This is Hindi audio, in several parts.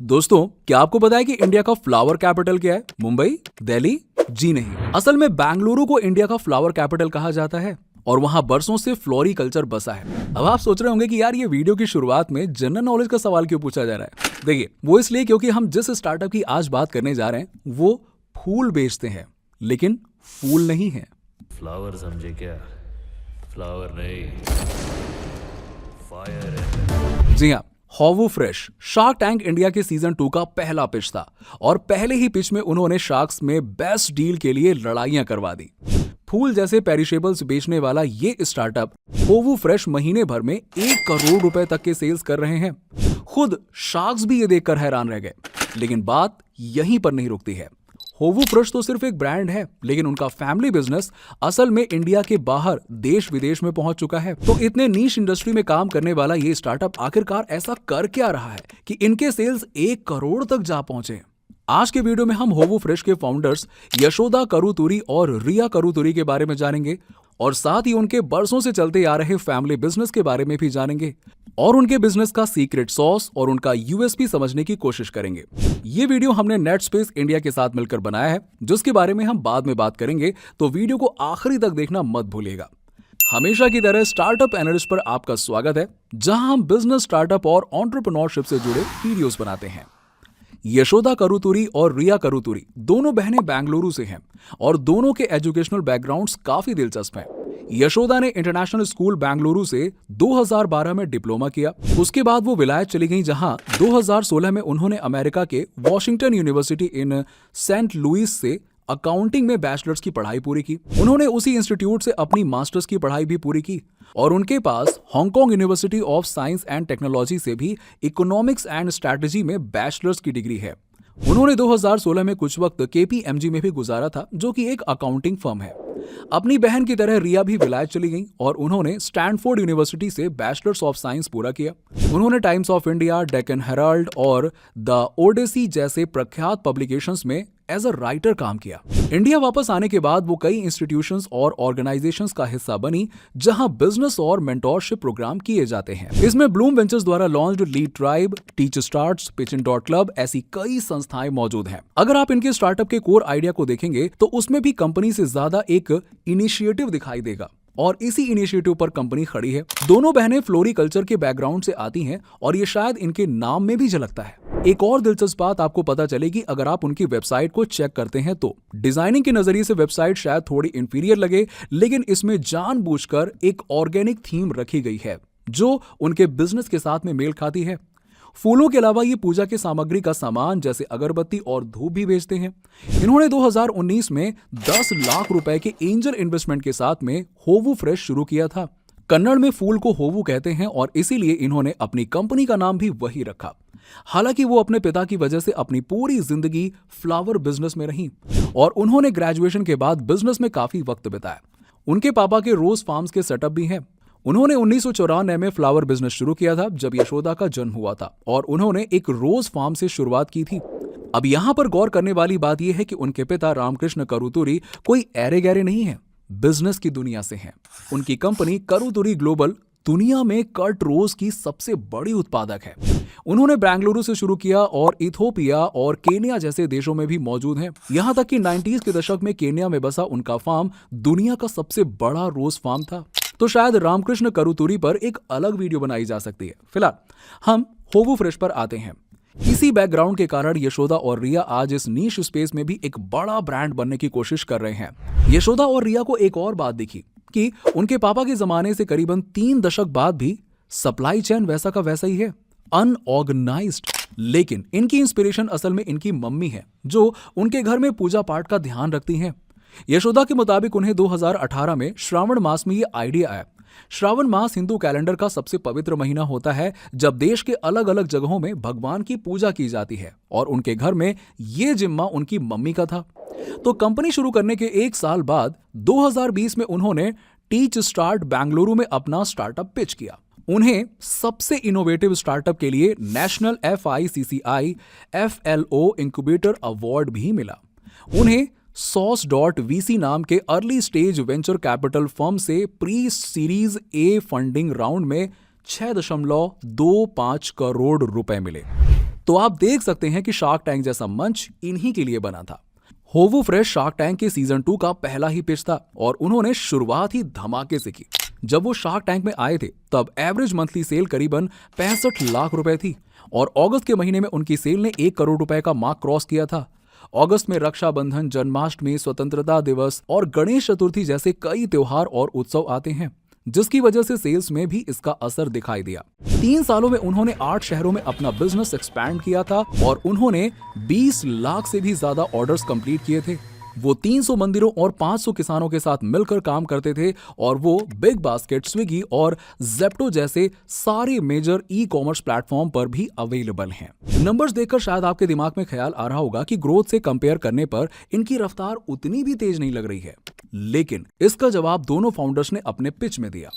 दोस्तों, क्या आपको पता है कि इंडिया का फ्लावर कैपिटल क्या है? मुंबई, दिल्ली? जी नहीं, असल में बेंगलुरु को इंडिया का फ्लावर कैपिटल कहा जाता है और वहां बरसों से फ्लोरिकल्चर बसा है। अब आप सोच रहे होंगे कि यार ये वीडियो की शुरुआत में जनरल नॉलेज का सवाल क्यों पूछा जा रहा है? देखिए, वो इसलिए क्योंकि हम जिस स्टार्टअप की आज बात करने जा रहे हैं वो फूल बेचते हैं, लेकिन फूल नहीं है। फ्लावर समझे क्या? फ्लावर नहीं, फायर है। जी हाँ, होवू फ्रेश शार्क टैंक इंडिया के सीजन 2 का पहला पिच था और पहले ही पिच में उन्होंने शार्क्स में बेस्ट डील के लिए लड़ाइयां करवा दी। फूल जैसे पेरिशेबल्स बेचने वाला ये स्टार्टअप होवू फ्रेश महीने भर में 1 करोड़ रुपए तक के सेल्स कर रहे हैं। खुद शार्क्स भी ये देखकर हैरान रह गए। लेकिन बात यहीं पर नहीं रुकती है। होवू फ्रेश तो सिर्फ एक ब्रांड है, लेकिन उनका फैमिली बिजनेस असल में इंडिया के बाहर देश विदेश में पहुंच चुका है। तो इतने नीश इंडस्ट्री में काम करने वाला ये स्टार्टअप आखिरकार ऐसा कर क्या रहा है कि इनके सेल्स 1 करोड़ तक जा पहुंचे? आज के वीडियो में हम होवू फ्रेश के फाउंडर्स यशोदा करुतुरी और रिया करुतुरी के बारे में जानेंगे और साथ ही उनके बरसों से चलते आ रहे फैमिली बिजनेस के बारे में भी जानेंगे और उनके बिजनेस का सीक्रेट सॉस और उनका यूएसपी समझने की कोशिश करेंगे। ये वीडियो हमने नेट स्पेस इंडिया के साथ मिलकर बनाया है, जिसके बारे में हम बाद में बात करेंगे, तो वीडियो को आखिरी तक देखना मत भूलिएगा। हमेशा की तरह स्टार्टअप एनालिस्ट पर आपका स्वागत है, जहां हम बिजनेस, स्टार्टअप और एंटरप्रेन्योरशिप से जुड़े वीडियोस बनाते हैं। यशोदा करुतुरी और रिया करुतुरी दोनों बहनें बेंगलुरु से हैं और दोनों के एजुकेशनल बैकग्राउंड्स काफी दिलचस्प हैं। यशोदा ने इंटरनेशनल स्कूल बेंगलुरु से 2012 में डिप्लोमा किया। उसके बाद वो विलायत चली गईं, जहां 2016 में उन्होंने अमेरिका के वॉशिंगटन यूनिवर्सिटी इन सेंट लुइस से अकाउंटिंग में बैचलर्स की पढ़ाई पूरी की। उन्होंने उसी इंस्टीट्यूट से अपनी मास्टर्स की पढ़ाई भी पूरी की और उनके पास Hong Kong university of science and technology से भी इकोनॉमिक्स एंड स्ट्रैटेजी में बैचलर्स की डिग्री है। उन्होंने 2016 में कुछ वक्त केपीएमजी में भी गुजारा था, जो कि एक अकाउंटिंग फर्म है। अपनी बहन की तरह रिया भी विलायत चली गई और उन्होंने स्टैनफोर्ड यूनिवर्सिटी से बैचलर्स ऑफ साइंस पूरा किया। उन्होंने times of India, Deccan Herald और द ओडेसी जैसे प्रख्यात पब्लिकेशंस में एज अ राइटर काम किया। इंडिया वापस आने के बाद वो कई इंस्टीट्यूशंस और ऑर्गेनाइजेशंस का हिस्सा बनी, जहां बिजनेस और मेंटोरशिप प्रोग्राम किए जाते हैं। इसमें ब्लूम वेंचर्स द्वारा launched lead tribe, teacher starts, Pitchin dot club ऐसी कई संस्थाएं मौजूद हैं। अगर आप इनके स्टार्टअप के कोर आइडिया को देखेंगे तो उसमें भी कंपनी से ज्यादा एक इनिशिएटिव दिखाई देगा और इसी इनिशिएटिव पर कंपनी खड़ी है। दोनों बहनें फ्लोरिकल्चर के बैकग्राउंड से आती हैं और ये शायद इनके नाम में भी झलकता है। एक और दिलचस्प बात आपको पता चलेगी अगर आप उनकी वेबसाइट को चेक करते हैं तो डिजाइनिंग के नजरिए से वेबसाइट शायद थोड़ी इंफीरियर लगे, लेकिन इसमें जानबूझकर एक ऑर्गेनिक थीम रखी गई है जो उनके बिजनेस के साथ में मेल खाती है। फूलों के अलावा ये पूजा के सामग्री का सामान जैसे अगरबत्ती और धूप भी बेचते हैं। इन्होंने 2019 में 10 लाख रुपए के एंजल इन्वेस्टमेंट के साथ में होवू फ्रेश शुरू किया था। कन्नड़ में फूल को होवू कहते हैं और इसीलिए इन्होंने अपनी कंपनी का नाम भी वही रखा। हालांकि वो अपने पिता की वजह से अपनी पूरी जिंदगी फ्लावर बिजनेस में रहीं और उन्होंने ग्रेजुएशन के बाद बिजनेस में काफी वक्त बिताया। उनके पापा के रोज फार्म्स के सेटअप भी हैं। उन्होंने 1994 में फ्लावर बिजनेस शुरू किया था, जब यशोदा का जन्म हुआ था और उन्होंने एक रोज फार्म से शुरुआत की थी। अब यहाँ पर गौर करने वाली बात यह है कि उनके पिता रामकृष्ण करुतुरी कोई ऐरे गैरे नहीं है, बिजनेस की दुनिया से हैं। उनकी कंपनी करुतुरी ग्लोबल दुनिया में कट रोज की सबसे बड़ी उत्पादक है। उन्होंने बेंगलुरु से शुरू किया और इथोपिया और केन्या जैसे देशों में भी मौजूद हैं। यहां तक कि 90s के दशक में केन्या में बसा उनका फार्म दुनिया का सबसे बड़ा रोज फार्म था। तो शायद रामकृष्ण करुतुरी पर एक अलग वीडियो बनाई जा सकती है। फिलहाल हम होवू फ्रेश पर आते हैं। इसी बैकग्राउंड के कारण यशोदा और रिया आज इस नीश स्पेस में भी एक बड़ा ब्रांड बनने की कोशिश कर रहे हैं। यशोदा और रिया को एक और बात दिखी कि उनके पापा के जमाने से करीबन 3 दशक बाद भी सप्लाई चेन वैसा का वैसा ही है, अनऑर्गेनाइज्ड। लेकिन इनकी इंस्पिरेशन असल में इनकी मम्मी है, जो उनके घर में पूजा पाठ का ध्यान रखती हैं। यशोदा के मुताबिक उन्हें 2018 में श्रावण मास में ये आइडिया आया। श्रावण मास हिंदू कैलेंडर का सबसे पवित्र महीना होता है, जब देश के अलग अलग जगहों में भगवान की पूजा की जाती है और उनके घर में ये जिम्मा उनकी मम्मी का था। तो कंपनी शुरू करने के 1 साल बाद 2020 में उन्होंने टीच स्टार्ट बेंगलुरु में अपना स्टार्टअप पिच किया। उन्हें सबसे इनोवेटिव स्टार्टअप के लिए national FICCI FLO incubator award भी मिला। उन्हें SOS.VC नाम के early stage venture capital firm से pre series A funding round में 6.25 करोड़ रुपए मिले। तो आप देख सकते हैं कि शार्क टैंक जैसा मंच इन्हीं के लिए बना था। होवू फ्रेश शार्क टैंक के सीजन 2 का पहला ही पिच था और उन्होंने शुरुआत ही धमाके से की। जब वो शार्क टैंक में आए थे तब एवरेज मंथली सेल करीबन 65 लाख रुपए थी और अगस्त के महीने में उनकी सेल ने 1 करोड़ रुपए का मार्क क्रॉस किया था। अगस्त में रक्षाबंधन, जन्माष्टमी, स्वतंत्रता दिवस और गणेश चतुर्थी जैसे कई त्योहार और उत्सव आते हैं, जिसकी वजह से सेल्स में भी इसका असर दिखाई दिया। 3 सालों में उन्होंने 8 शहरों में अपना बिजनेस एक्सपैंड किया था और उन्होंने 20 लाख से भी ज्यादा ऑर्डर्स कंप्लीट किए थे। वो 300 मंदिरों और 500 किसानों के साथ मिलकर काम करते थे और वो बिग बास्केट, स्विगी और जेप्टो जैसे सारे मेजर ई कॉमर्स प्लेटफॉर्म पर भी अवेलेबल हैं। नंबर्स देखकर शायद आपके दिमाग में ख्याल आ रहा होगा कि ग्रोथ से कंपेयर करने पर इनकी रफ्तार उतनी भी तेज नहीं लग रही है, लेकिन इसका जवाब दोनों फाउंडर्स ने अपने पिच में दिया।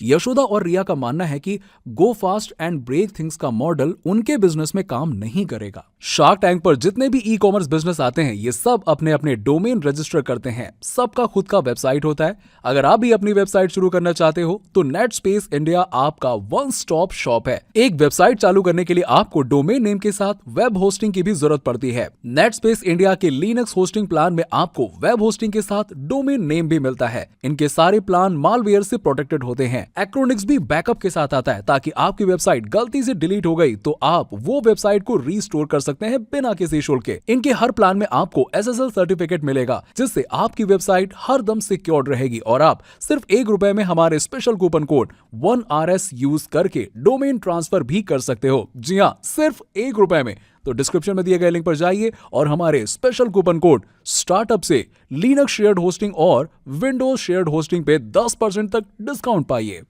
यशोदा और रिया का मानना है कि go fast and break things का मॉडल उनके बिजनेस में काम नहीं करेगा। शार्क टैंक पर जितने भी ई कॉमर्स बिजनेस आते हैं ये सब अपने अपने डोमेन रजिस्टर करते हैं, सबका खुद का वेबसाइट होता है। अगर आप भी अपनी वेबसाइट शुरू करना चाहते हो तो नेट स्पेस इंडिया आपका वन स्टॉप शॉप है। एक वेबसाइट चालू करने के लिए आपको डोमेन नेम के साथ वेब होस्टिंग की भी जरूरत पड़ती है। नेट स्पेस इंडिया के लिनक्स होस्टिंग प्लान में आपको वेब होस्टिंग के साथ डोमेन नेम भी मिलता है। इनके सारे प्लान मालवेयर से प्रोटेक्टेड होते हैं। एक्रोनिक्स भी बैकअप के साथ आता है ताकि आपकी वेबसाइट गलती से डिलीट हो गई तो आप वो वेबसाइट को रीस्टोर कर सकते हैं बिना किसी शुल्क के। इनके हर प्लान में आपको SSL सर्टिफिकेट मिलेगा जिससे आपकी वेबसाइट हर दम सिक्योर्ड रहेगी और आप सिर्फ ₹1 में हमारे special coupon code 1RS use करके डोमेन ट्रांसफर भी कर सकते हो। जी हाँ, सिर्फ ₹1 में। तो डिस्क्रिप्शन में दिए गए लिंक पर जाइए और हमारे स्पेशल कूपन कोड स्टार्टअप से लिनक्स शेयर्ड होस्टिंग और विंडोज शेयर्ड होस्टिंग पे 10% तक डिस्काउंट पाइए।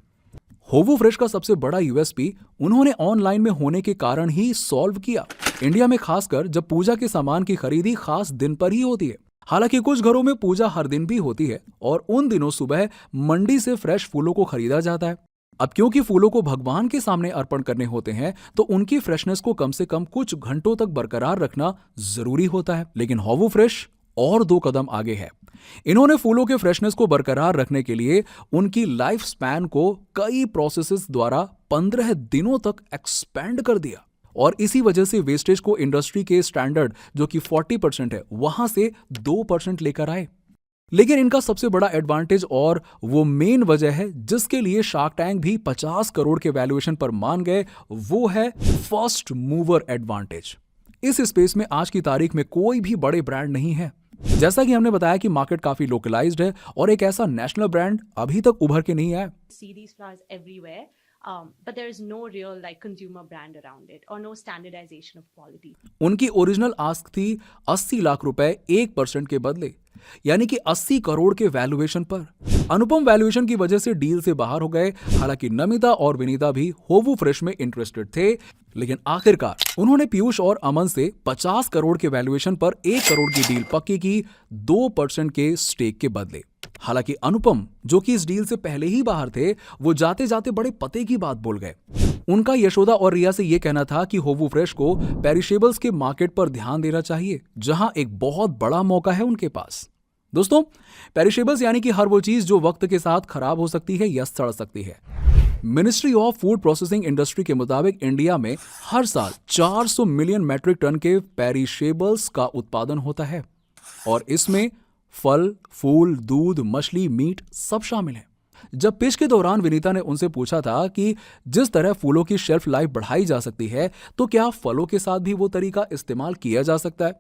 होवू फ्रेश का सबसे बड़ा यूएसपी उन्होंने ऑनलाइन में होने के कारण ही सॉल्व किया। इंडिया में खासकर जब पूजा के सामान की खरीदी खास दिन पर ही होती है। हालांकि कुछ घरों में पूजा हर दिन भी होती है और उन दिनों सुबह मंडी से फ्रेश फूलों को खरीदा जाता है। अब क्योंकि फूलों को भगवान के सामने अर्पण करने होते हैं तो उनकी फ्रेशनेस को कम से कम कुछ घंटों तक बरकरार रखना जरूरी होता है। लेकिन होवू फ्रेश और 2 कदम आगे है। इन्होंने फूलों के फ्रेशनेस को बरकरार रखने के लिए उनकी लाइफ स्पैन को कई प्रोसेसेस द्वारा 15 दिनों तक एक्सपेंड कर दिया और इसी वजह से वेस्टेज को इंडस्ट्री के स्टैंडर्ड जो कि 40% है वहां से 2% लेकर आए। लेकिन इनका सबसे बड़ा एडवांटेज और वो मेन वजह है जिसके लिए शार्क टैंक भी 50 करोड़ के वैल्यूएशन पर मान गए, वो है फर्स्ट मूवर एडवांटेज। इस स्पेस में आज की तारीख में कोई भी बड़े ब्रांड नहीं है। जैसा कि हमने बताया कि मार्केट काफी लोकलाइज्ड है और एक ऐसा नेशनल ब्रांड अभी तक उभर के नहीं आया। See these flowers everywhere, but there is no real like consumer brand around it or no standardization of quality. उनकी ओरिजिनल आस्क थी 80 लाख रुपए 1% के बदले, यानी कि 80 करोड़ के वैल्यूएशन पर। अनुपम वैल्यूएशन की वजह से डील से बाहर हो गए। हालांकि नमिता और विनीता भी होवू फ्रेश में इंटरेस्टेड थे, लेकिन आखिरकार उन्होंने पीयूष और अमन से 50 करोड़ के वैल्यूएशन पर 1 करोड़ की डील पक्की की 2% के स्टेक के बदले। हालांकि अनुपम जो कि इस डील से पहले ही बाहर थे, वो जाते जाते बड़े पते की बात बोल गए। उनका यशोदा और रिया से यह कहना था कि होवू फ्रेश को पेरिशेबल्स के मार्केट पर ध्यान देना चाहिए जहां एक बहुत बड़ा मौका है उनके पास। दोस्तों, पेरिशेबल्स यानी कि हर वो चीज जो वक्त के साथ खराब हो सकती है या सड़ सकती है। Ministry of food processing industry के मुताबिक इंडिया में हर साल 400 मिलियन मैट्रिक टन के पेरिशेबल्स का उत्पादन होता है और इसमें फल, फूल, दूध, मछली, मीट सब शामिल है। जब पिच के दौरान विनीता ने उनसे पूछा था कि जिस तरह फूलों की शेल्फ लाइफ बढ़ाई जा सकती है तो क्या फलों के साथ भी वो तरीका इस्तेमाल किया जा सकता है,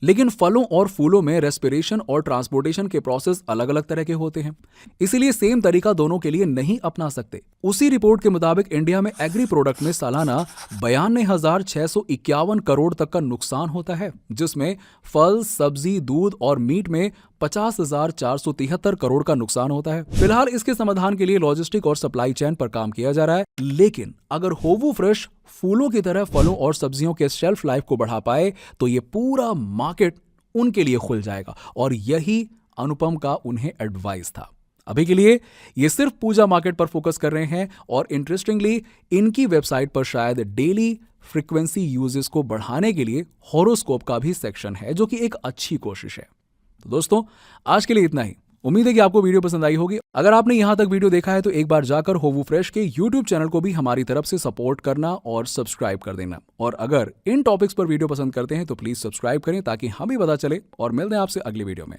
लेकिन फलों और फूलों में रेस्पिरेशन और ट्रांसपोर्टेशन के प्रोसेस अलग अलग तरह के होते हैं, इसीलिए सेम तरीका दोनों के लिए नहीं अपना सकते। उसी रिपोर्ट के मुताबिक इंडिया में एग्री प्रोडक्ट में सालाना 92,651 करोड़ तक का नुकसान होता है, जिसमें फल, सब्जी, दूध और मीट में 50,473 करोड़ का नुकसान होता है। फिलहाल इसके समाधान के लिए लॉजिस्टिक और सप्लाई चेन पर काम किया जा रहा है, लेकिन अगर होवू फ्रेश फूलों की तरह फलों और सब्जियों के शेल्फ लाइफ को बढ़ा पाए तो ये पूरा मार्केट उनके लिए खुल जाएगा और यही अनुपम का उन्हें एडवाइस था। अभी के लिए ये सिर्फ पूजा मार्केट पर फोकस कर रहे हैं और इंटरेस्टिंगली इनकी वेबसाइट पर शायद डेली फ्रीक्वेंसी यूजेस को बढ़ाने के लिए हॉरोस्कोप का भी सेक्शन है, जो कि एक अच्छी कोशिश है। तो दोस्तों, आज के लिए इतना ही। उम्मीद है कि आपको वीडियो पसंद आई होगी। अगर आपने यहाँ तक वीडियो देखा है तो एक बार जाकर होवू फ्रेश के यूट्यूब चैनल को भी हमारी तरफ से सपोर्ट करना और सब्सक्राइब कर देना। और अगर इन टॉपिक्स पर वीडियो पसंद करते हैं तो प्लीज सब्सक्राइब करें ताकि हमें पता चले। और मिलते हैं आपसे अगली वीडियो में।